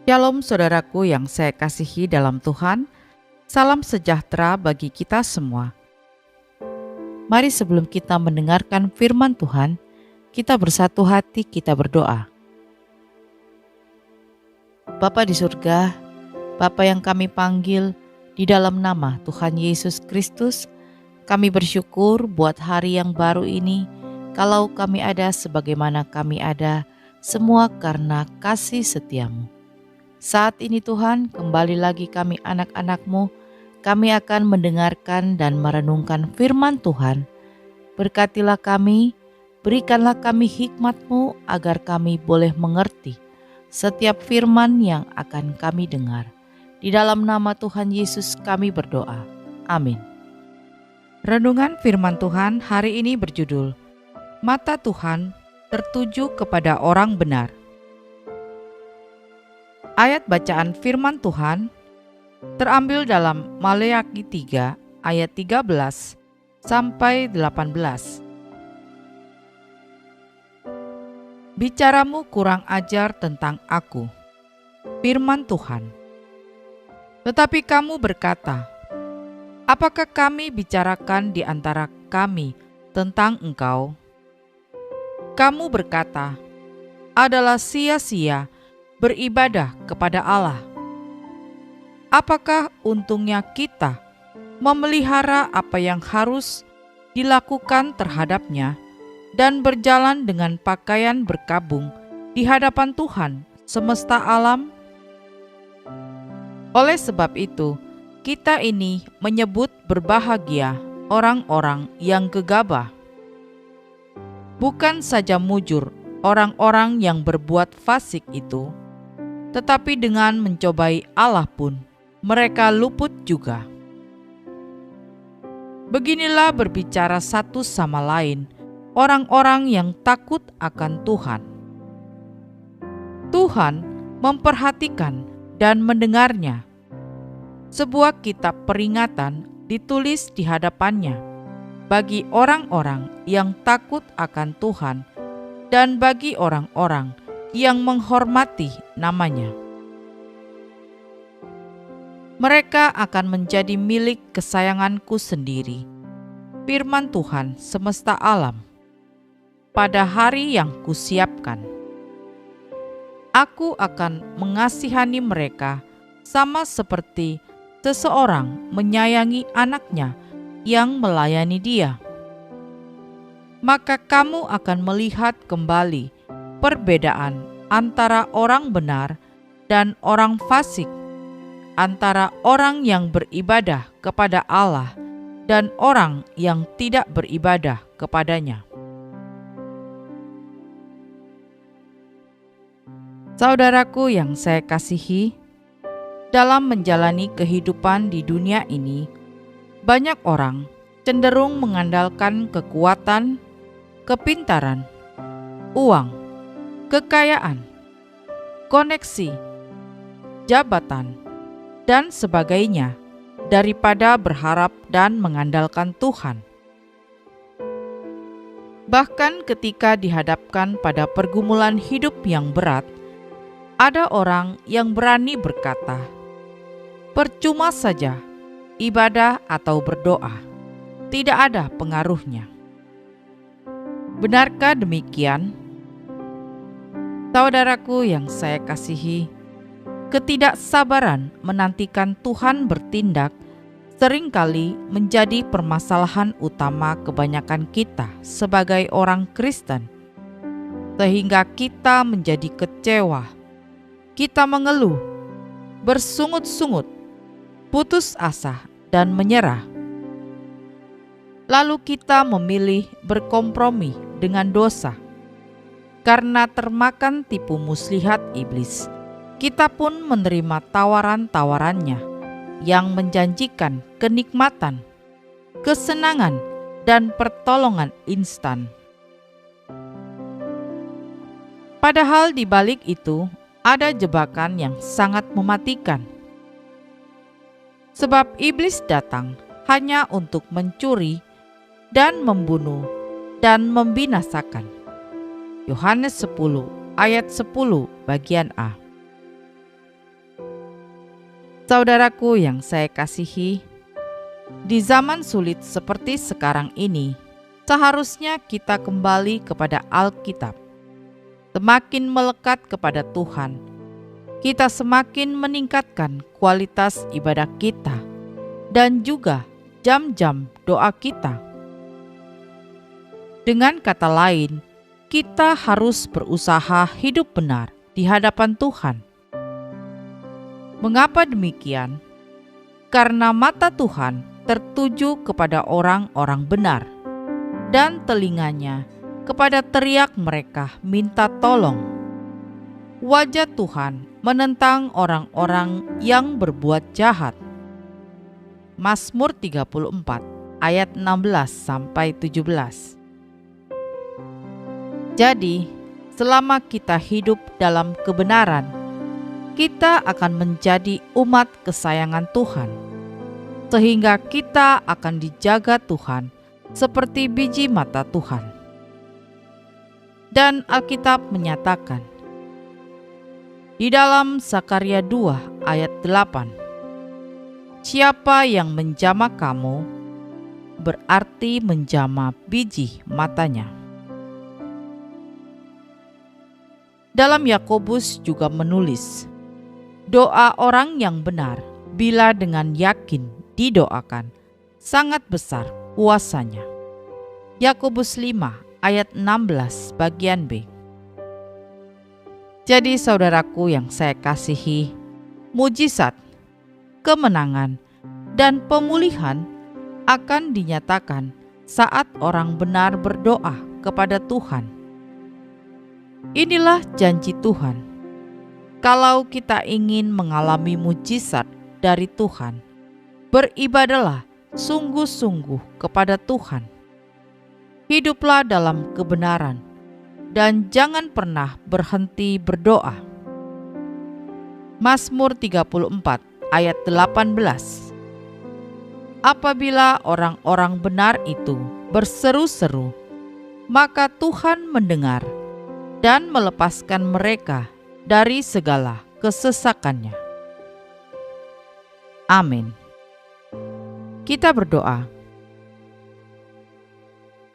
Shalom saudaraku yang saya kasihi dalam Tuhan, salam sejahtera bagi kita semua. Mari sebelum kita mendengarkan firman Tuhan, kita bersatu hati, kita berdoa. Bapa di surga, Bapa yang kami panggil di dalam nama Tuhan Yesus Kristus, kami bersyukur buat hari yang baru ini, kalau kami ada sebagaimana kami ada, semua karena kasih setia-Mu. Saat ini Tuhan, kembali lagi kami anak-anak-Mu, kami akan mendengarkan dan merenungkan firman Tuhan. Berkatilah kami, berikanlah kami hikmat-Mu agar kami boleh mengerti setiap firman yang akan kami dengar. Di dalam nama Tuhan Yesus kami berdoa. Amin. Renungan firman Tuhan hari ini berjudul, Mata Tuhan tertuju kepada orang benar. Ayat bacaan firman Tuhan terambil dalam Maleakhi 3 ayat 13 sampai 18. Bicaramu kurang ajar tentang aku, firman Tuhan. Tetapi kamu berkata, apakah kami bicarakan di antara kami tentang engkau? Kamu berkata, adalah sia-sia beribadah kepada Allah. Apakah untungnya kita memelihara apa yang harus dilakukan terhadapnya dan berjalan dengan pakaian berkabung di hadapan Tuhan semesta alam? Oleh sebab itu, kita ini menyebut berbahagia orang-orang yang gegabah. Bukan saja mujur orang-orang yang berbuat fasik itu, tetapi dengan mencobai Allah pun, mereka luput juga. Beginilah berbicara satu sama lain, orang-orang yang takut akan Tuhan. Tuhan memperhatikan dan mendengarnya. Sebuah kitab peringatan ditulis di hadapannya bagi orang-orang yang takut akan Tuhan dan bagi orang-orang yang menghormati namanya. Mereka akan menjadi milik kesayanganku sendiri, firman Tuhan semesta alam, pada hari yang kusiapkan. Aku akan mengasihani mereka sama seperti seseorang menyayangi anaknya yang melayani dia. Maka kamu akan melihat kembali perbedaan antara orang benar dan orang fasik, antara orang yang beribadah kepada Allah dan orang yang tidak beribadah kepadanya. Saudaraku yang saya kasihi, dalam menjalani kehidupan di dunia ini, banyak orang cenderung mengandalkan kekuatan, kepintaran, uang, kekayaan, koneksi, jabatan, dan sebagainya daripada berharap dan mengandalkan Tuhan. Bahkan ketika dihadapkan pada pergumulan hidup yang berat, ada orang yang berani berkata, percuma saja ibadah atau berdoa, tidak ada pengaruhnya. Benarkah demikian? Saudaraku yang saya kasihi, ketidaksabaran menantikan Tuhan bertindak seringkali menjadi permasalahan utama kebanyakan kita sebagai orang Kristen, sehingga kita menjadi kecewa, kita mengeluh, bersungut-sungut, putus asa, dan menyerah. Lalu kita memilih berkompromi dengan dosa. Karena termakan tipu muslihat iblis, kita pun menerima tawaran-tawarannya yang menjanjikan kenikmatan, kesenangan, dan pertolongan instan. Padahal di balik itu ada jebakan yang sangat mematikan. Sebab iblis datang hanya untuk mencuri dan membunuh dan membinasakan. Yohanes 10 ayat 10 bagian A. Saudaraku yang saya kasihi, di zaman sulit seperti sekarang ini, seharusnya kita kembali kepada Alkitab. Semakin melekat kepada Tuhan, kita semakin meningkatkan kualitas ibadah kita dan juga jam-jam doa kita. Dengan kata lain, kita harus berusaha hidup benar di hadapan Tuhan. Mengapa demikian? Karena mata Tuhan tertuju kepada orang-orang benar, dan telinganya kepada teriak mereka minta tolong. Wajah Tuhan menentang orang-orang yang berbuat jahat. Mazmur 34 ayat 16-17. Jadi, selama kita hidup dalam kebenaran, kita akan menjadi umat kesayangan Tuhan, sehingga kita akan dijaga Tuhan seperti biji mata Tuhan. Dan Alkitab menyatakan di dalam Zakaria 2 ayat 8, siapa yang menjamah kamu, berarti menjamah biji matanya. Dalam Yakobus juga menulis, doa orang yang benar bila dengan yakin didoakan, sangat besar kuasanya. Yakobus 5 ayat 16 bagian B. Jadi saudaraku yang saya kasihi, mujizat, kemenangan, dan pemulihan akan dinyatakan saat orang benar berdoa kepada Tuhan. Inilah janji Tuhan. Kalau kita ingin mengalami mujizat dari Tuhan, beribadahlah sungguh-sungguh kepada Tuhan. Hiduplah dalam kebenaran dan jangan pernah berhenti berdoa. Mazmur 34 ayat 18. Apabila orang-orang benar itu berseru-seru, maka Tuhan mendengar dan melepaskan mereka dari segala kesesakannya. Amin. Kita berdoa.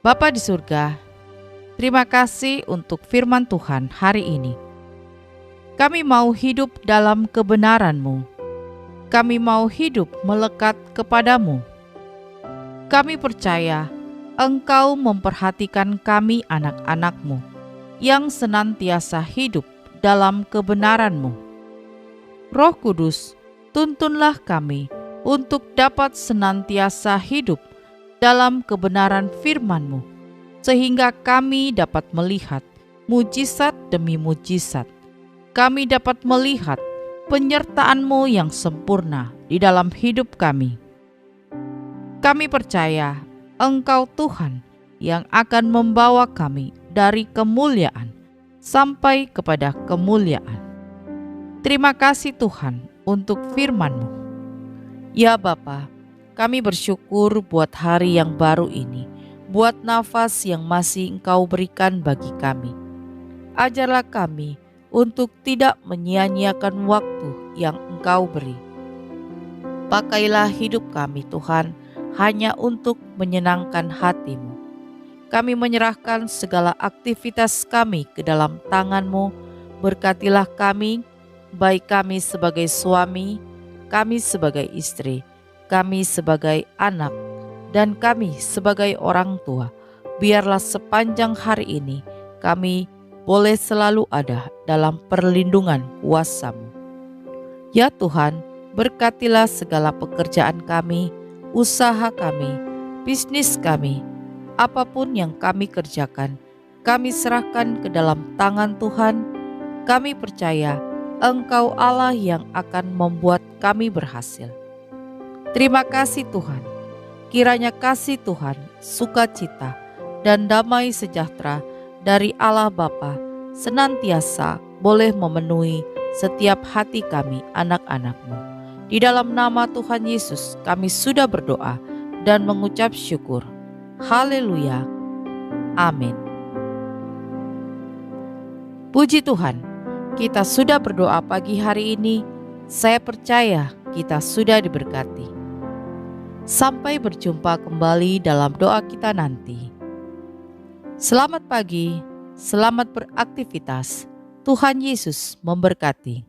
Bapa di surga, terima kasih untuk firman Tuhan hari ini. Kami mau hidup dalam kebenaran-Mu. Kami mau hidup melekat kepadamu. Kami percaya Engkau memperhatikan kami anak-anak-Mu yang senantiasa hidup dalam kebenaran-Mu. Roh Kudus, tuntunlah kami untuk dapat senantiasa hidup dalam kebenaran firman-Mu, sehingga kami dapat melihat mujizat demi mujizat. Kami dapat melihat penyertaan-Mu yang sempurna di dalam hidup kami. Kami percaya Engkau Tuhan yang akan membawa kami dari kemuliaan sampai kepada kemuliaan. Terima kasih Tuhan untuk firman-Mu. Ya Bapa, kami bersyukur buat hari yang baru ini, buat nafas yang masih Engkau berikan bagi kami. Ajarlah kami untuk tidak menyia-nyiakan waktu yang Engkau beri. Pakailah hidup kami Tuhan, hanya untuk menyenangkan hati-Mu. Kami menyerahkan segala aktivitas kami ke dalam tangan-Mu. Berkatilah kami, baik kami sebagai suami, kami sebagai istri, kami sebagai anak, dan kami sebagai orang tua. Biarlah sepanjang hari ini kami boleh selalu ada dalam perlindungan kuasa-Mu. Ya Tuhan, berkatilah segala pekerjaan kami, usaha kami, bisnis kami, apapun yang kami kerjakan, kami serahkan ke dalam tangan Tuhan. Kami percaya Engkau Allah yang akan membuat kami berhasil. Terima kasih Tuhan. Kiranya kasih Tuhan, sukacita, dan damai sejahtera dari Allah Bapa senantiasa boleh memenuhi setiap hati kami anak-anak-Mu. Di dalam nama Tuhan Yesus kami sudah berdoa dan mengucap syukur. Haleluya. Amin. Puji Tuhan, kita sudah berdoa pagi hari ini. Saya percaya kita sudah diberkati. Sampai berjumpa kembali dalam doa kita nanti. Selamat pagi, selamat beraktivitas. Tuhan Yesus memberkati.